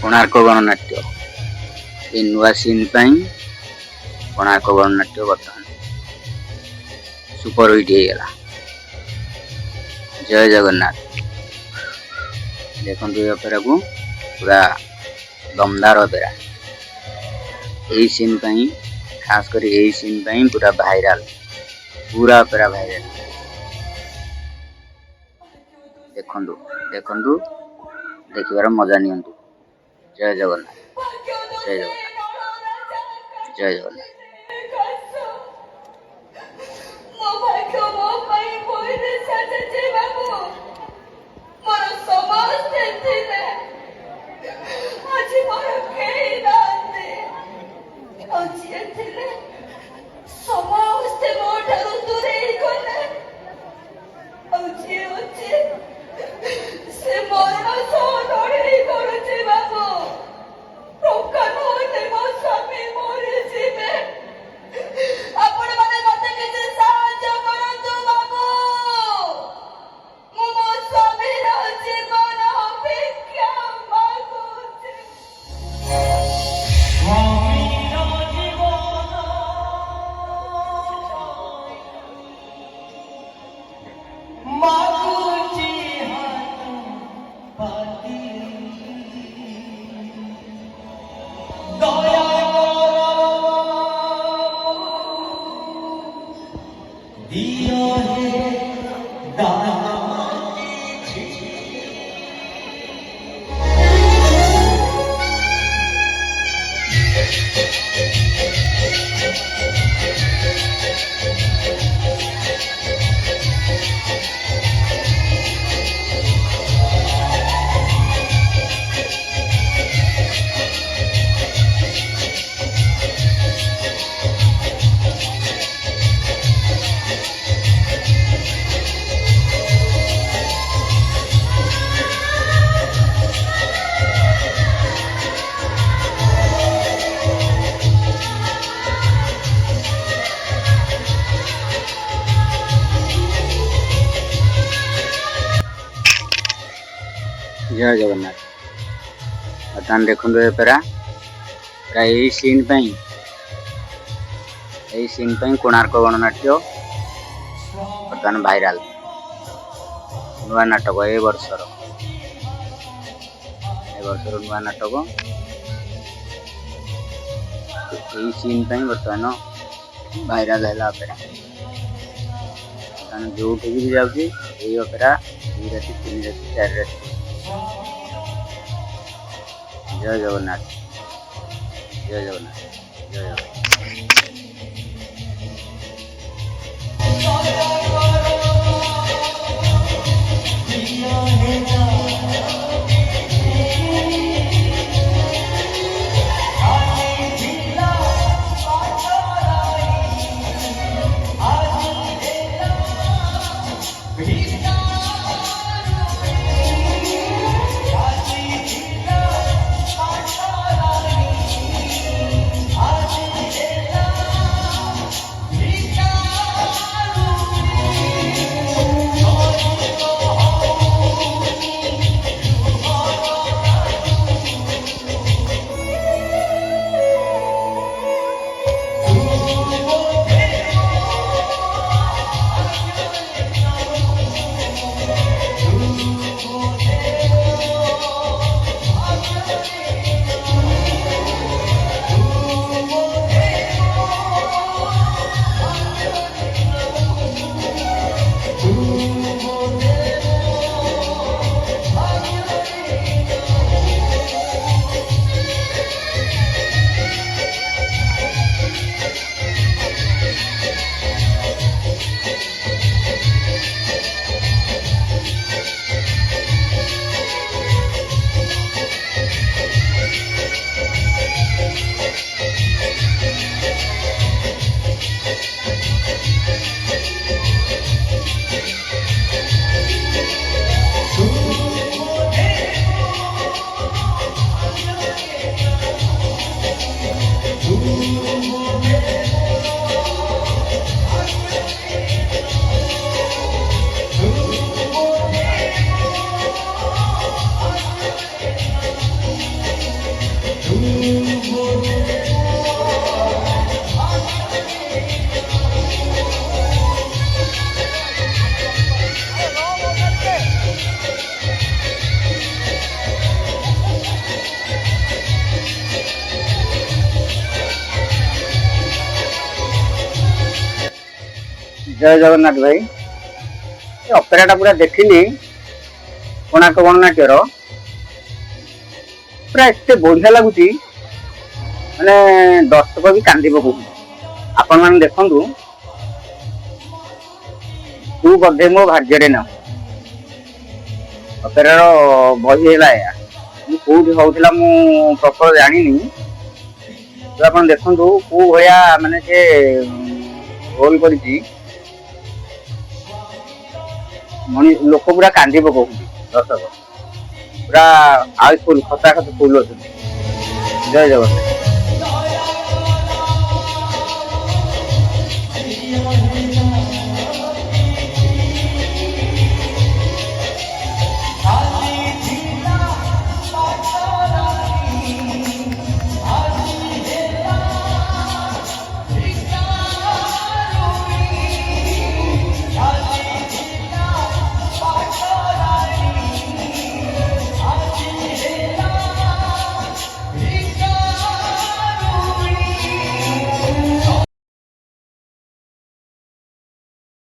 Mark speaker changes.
Speaker 1: कोणार्क गणनाट्य ए नुआ सीन कोणार्क गणनाट्य बर्तमान super hit हो गला। जय जगन्नाथ। देखो ये अपेरा को पूरा दमदार अपेरा यही सीन खास कर यही सीन पूरा भाइराल पूरा अपेरा भाइराल। देखंतु देखंतु देखिबार मजा नियंतु। जय जगन्नाथ जय जगन्नाथ जय जगन्नाथ। जय जगन्नाथ। बर्तमान देखो पेरा यही सीन कोणार्क गणनाट्य बर्तमान भाइराल नुआ नाटक ए वर्षर नुआ नाटक यही सीन बर्तमान भाइराल है अपेरा। जो भी जाऊँगी यही अपेरा 2 राति 3 राति 4 राति। जय जगन्नाथ जय जगन्नाथ जय जगन्नाथ। जय जगन्नाथ भाई अपेराटा पूरा देखिली कोणार्क गणनाट्यर पूरा एत बढ़िया लगुच माने दर्शक भी कांदी पकौ आपण मैंने देखु तू बधे मो भाग्य ना अपेरार बही है कौटी होता प्रपर जानी तो आप देखु कौ भाया माने से रोल कर लोक पूरा कांदी पकौ दर्शक पूरा हाउसफुल खता खत फुल अच्छे जय जगन्नाथ।